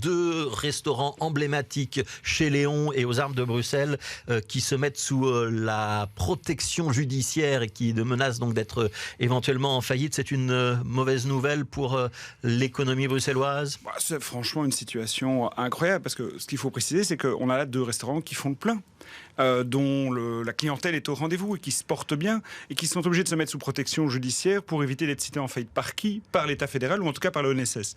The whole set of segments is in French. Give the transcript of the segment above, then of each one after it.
2 restaurants emblématiques chez Léon et aux Armes de Bruxelles qui se mettent sous la protection judiciaire et qui menacent donc d'être éventuellement en faillite. C'est une mauvaise nouvelle pour l'économie bruxelloise? C'est franchement une situation incroyable parce que ce qu'il faut préciser, c'est qu'on a là 2 restaurants qui font le plein. Dont la clientèle est au rendez-vous et qui se portent bien et qui sont obligés de se mettre sous protection judiciaire pour éviter d'être cités en faillite. Par qui? Par l'État fédéral ou en tout cas par l'ONSS.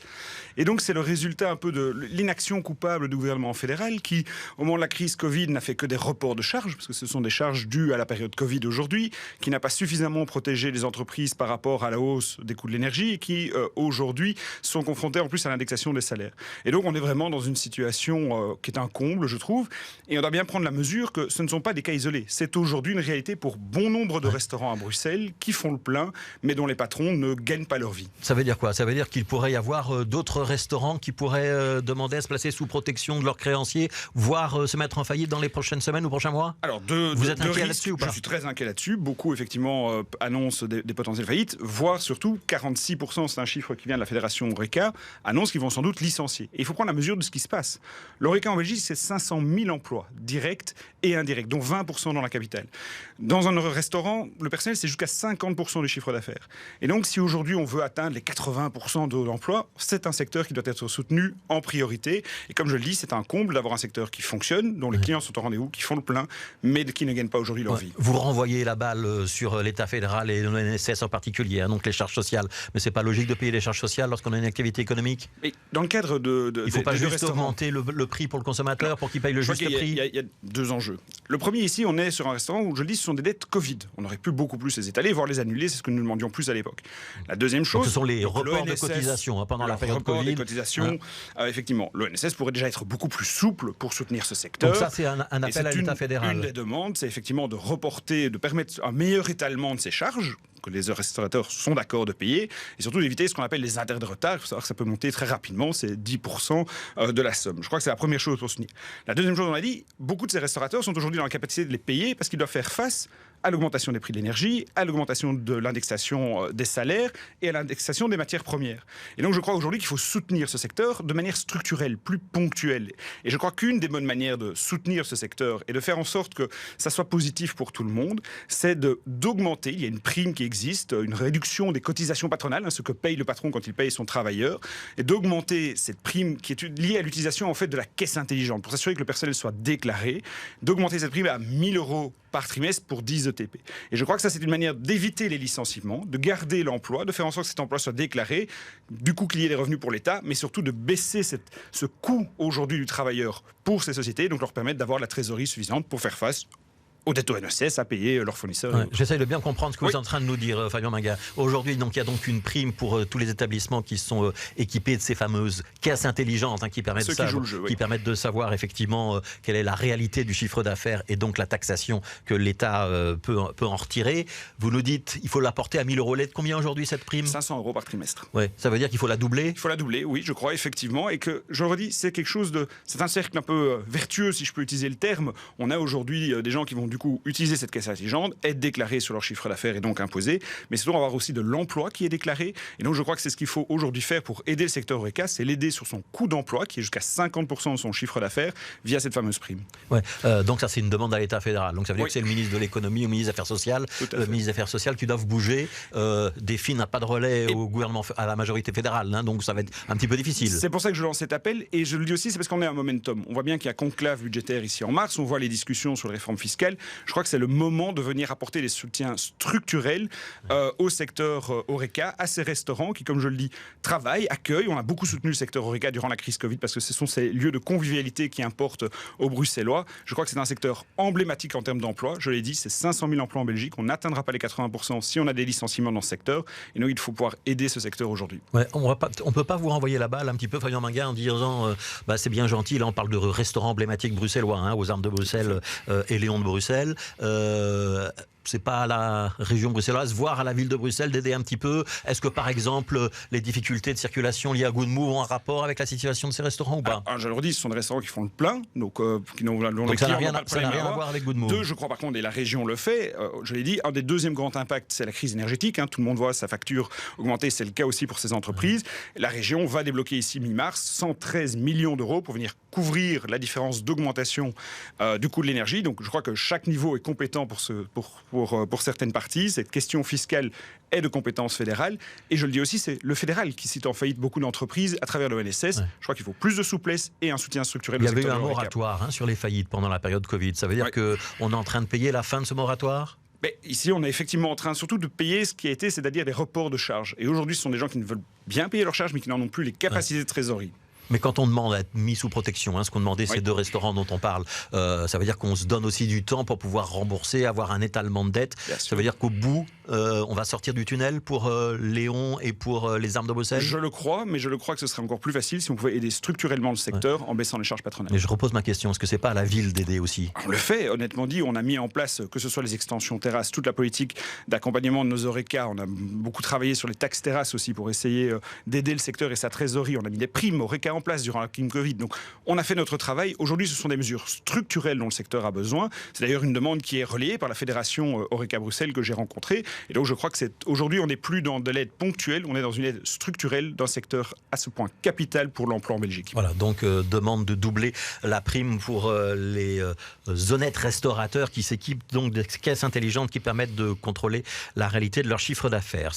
Et donc c'est le résultat un peu de l'inaction coupable du gouvernement fédéral qui, au moment de la crise Covid, n'a fait que des reports de charges, parce que ce sont des charges dues à la période Covid aujourd'hui, qui n'a pas suffisamment protégé les entreprises par rapport à la hausse des coûts de l'énergie et qui, aujourd'hui, sont confrontées en plus à l'indexation des salaires. Et donc on est vraiment dans une situation qui est un comble, je trouve, et on doit bien prendre la mesure que ce ne sont pas des cas isolés. C'est aujourd'hui une réalité pour bon nombre de restaurants à Bruxelles qui font le plein, mais dont les patrons ne gagnent pas leur vie. Ça veut dire quoi? Ça veut dire qu'il pourrait y avoir d'autres restaurants qui pourraient demander à se placer sous protection de leurs créanciers, voire se mettre en faillite dans les prochaines semaines ou prochains mois? Alors, vous êtes inquiet là-dessus ou pas? Je suis très inquiet là-dessus. Beaucoup, effectivement, annoncent des potentielles faillites, voire surtout 46%, c'est un chiffre qui vient de la fédération Horeca, annoncent qu'ils vont sans doute licencier. Et il faut prendre la mesure de ce qui se passe. L'Horeca en Belgique, c'est 500 000 emplois directs et indirects, dont 20% dans la capitale. Dans un restaurant, le personnel, c'est jusqu'à 50% du chiffre d'affaires. Et donc, si aujourd'hui on veut atteindre les 80% de l'emploi, c'est un secteur qui doit être soutenu en priorité. Et comme je le dis, c'est un comble d'avoir un secteur qui fonctionne, dont les clients sont au rendez-vous, qui font le plein, mais qui ne gagnent pas aujourd'hui leur vie. Vous renvoyez la balle sur l'État fédéral et l'ONSS en particulier, donc les charges sociales. Mais c'est pas logique de payer les charges sociales lorsqu'on a une activité économique? Mais dans le cadre il ne faut pas juste augmenter le prix pour le consommateur pour qu'il paye le juste prix? Il y a 2 enjeux. Le premier, ici, on est sur un restaurant où, je le dis, ce sont des dettes Covid. On aurait pu beaucoup plus les étaler, voire les annuler, c'est ce que nous demandions plus à l'époque. La deuxième chose... Donc ce sont les reports de cotisations pendant la période Covid. Des cotisations, effectivement. L'ONSS pourrait déjà être beaucoup plus souple pour soutenir ce secteur. Donc ça, c'est un appel à l'État fédéral. Une des demandes, c'est effectivement de reporter, de permettre un meilleur étalement de ces charges, que les restaurateurs sont d'accord de payer, et surtout d'éviter ce qu'on appelle les intérêts de retard. Il faut savoir que ça peut monter très rapidement, c'est 10% de la somme. Je crois que c'est la première chose pour soutenir. La deuxième chose, on a dit, beaucoup de ces restaurateurs sont aujourd'hui dans la capacité de les payer parce qu'ils doivent faire face à l'augmentation des prix de l'énergie, à l'augmentation de l'indexation des salaires et à l'indexation des matières premières. Et donc je crois aujourd'hui qu'il faut soutenir ce secteur de manière structurelle, plus ponctuelle. Et je crois qu'une des bonnes manières de soutenir ce secteur et de faire en sorte que ça soit positif pour tout le monde, c'est d'augmenter, il y a une prime qui existe, une réduction des cotisations patronales, ce que paye le patron quand il paye son travailleur, et d'augmenter cette prime qui est liée à l'utilisation en fait de la caisse intelligente, pour s'assurer que le personnel soit déclaré, d'augmenter cette prime à 1 000 € par trimestre pour 10 ETP. Et je crois que ça, c'est une manière d'éviter les licenciements, de garder l'emploi, de faire en sorte que cet emploi soit déclaré, du coup qu'il y ait des revenus pour l'État, mais surtout de baisser ce coût aujourd'hui du travailleur pour ces sociétés, donc leur permettre d'avoir la trésorerie suffisante pour faire face aux dettes ONSS à payer leurs fournisseurs. Ouais, j'essaye de bien comprendre ce que vous êtes en train de nous dire, Fabien Minga. Aujourd'hui, donc, il y a donc une prime pour tous les établissements qui sont équipés de ces fameuses caisses intelligentes qui permettent permettent de savoir effectivement quelle est la réalité du chiffre d'affaires et donc la taxation que l'État peut en retirer. Vous nous dites il faut la porter à 1 000 €. Elle est de combien aujourd'hui cette prime? 500 € par trimestre. Ouais, ça veut dire qu'il faut la doubler? Il faut la doubler, oui, je crois effectivement. Et que, je le redis, c'est quelque chose de... C'est un cercle un peu vertueux, si je peux utiliser le terme. On a aujourd'hui des gens qui vont du coup utiliser cette caisse intelligente, être déclarés sur leur chiffre d'affaires et donc imposés, mais surtout avoir aussi de l'emploi qui est déclaré. Et donc je crois que c'est ce qu'il faut aujourd'hui faire pour aider le secteur Horeca, c'est l'aider sur son coût d'emploi qui est jusqu'à 50% de son chiffre d'affaires via cette fameuse prime. Ouais, donc ça c'est une demande à l'État fédéral. Donc ça veut dire que c'est le ministre de l'économie, le ministre des Affaires sociales, ministre des Affaires sociales qui doivent bouger. Défi n'a pas de relais au gouvernement, à la majorité fédérale, donc ça va être un petit peu difficile. C'est pour ça que je lance cet appel et je le dis aussi, c'est parce qu'on est à un momentum. On voit bien qu'il y a conclave budgétaire ici en mars, on voit les discussions sur les réformes fiscales. Je crois que c'est le moment de venir apporter des soutiens structurels au secteur Horeca, à ces restaurants qui, comme je le dis, travaillent, accueillent. On a beaucoup soutenu le secteur Horeca durant la crise Covid parce que ce sont ces lieux de convivialité qui importent aux Bruxellois. Je crois que c'est un secteur emblématique en termes d'emploi. Je l'ai dit, c'est 500 000 emplois en Belgique. On n'atteindra pas les 80% si on a des licenciements dans ce secteur. Et donc, il faut pouvoir aider ce secteur aujourd'hui. Ouais, on ne peut pas vous renvoyer la balle un petit peu, Fabien Minga, en disant c'est bien gentil, là on parle de restaurants emblématiques bruxellois, aux Armes de Bruxelles et Léon de Bruxelles. c'est pas à la région bruxelloise, voire à la ville de Bruxelles d'aider un petit peu? Est-ce que par exemple les difficultés de circulation liées à Good Move ont un rapport avec la situation de ces restaurants ou pas? Je leur dis, ce sont des restaurants qui font le plein, donc ça n'a rien à voir avec Good Move. Deux, je crois par contre, et la région le fait, je l'ai dit, un des deuxièmes grands impacts, c'est la crise énergétique. Tout le monde voit sa facture augmenter, c'est le cas aussi pour ces entreprises. La région va débloquer ici mi-mars 113 millions d'euros pour venir couvrir la différence d'augmentation du coût de l'énergie. Donc je crois que chaque niveau est compétent pour certaines parties. Cette question fiscale est de compétence fédérale. Et je le dis aussi, c'est le fédéral qui cite en faillite beaucoup d'entreprises à travers l'ONSS. Ouais. Je crois qu'il faut plus de souplesse et un soutien structurel. Il y avait eu un moratoire sur les faillites pendant la période Covid. Ça veut dire qu'on est en train de payer la fin de ce moratoire? Mais ici, on est effectivement en train surtout de payer ce qui a été, c'est-à-dire des reports de charges. Et aujourd'hui, ce sont des gens qui ne veulent bien payer leurs charges, mais qui n'en ont plus les capacités de trésorerie. Mais quand on demande à être mis sous protection, ce qu'ont demandé ces deux restaurants dont on parle, ça veut dire qu'on se donne aussi du temps pour pouvoir rembourser, avoir un étalement de dette. Ça veut dire qu'au bout, on va sortir du tunnel pour Léon et pour les Armes de Bruxelles? Je le crois, mais je le crois que ce serait encore plus facile si on pouvait aider structurellement le secteur en baissant les charges patronales. Mais je repose ma question, est-ce que c'est pas à la ville d'aider aussi? On le fait, honnêtement dit, on a mis en place, que ce soit les extensions terrasses, toute la politique d'accompagnement de nos Horeca, on a beaucoup travaillé sur les taxes terrasses aussi pour essayer d'aider le secteur et sa trésorerie. On a mis des primes Horeca en place durant la crise Covid. Donc on a fait notre travail. Aujourd'hui, ce sont des mesures structurelles dont le secteur a besoin. C'est d'ailleurs une demande qui est relayée par la fédération Horeca Bruxelles que j'ai rencontrée. Et donc je crois que aujourd'hui, on n'est plus dans de l'aide ponctuelle, on est dans une aide structurelle d'un secteur à ce point capital pour l'emploi en Belgique. Voilà, donc demande de doubler la prime pour les honnêtes restaurateurs qui s'équipent donc de caisses intelligentes qui permettent de contrôler la réalité de leur chiffre d'affaires.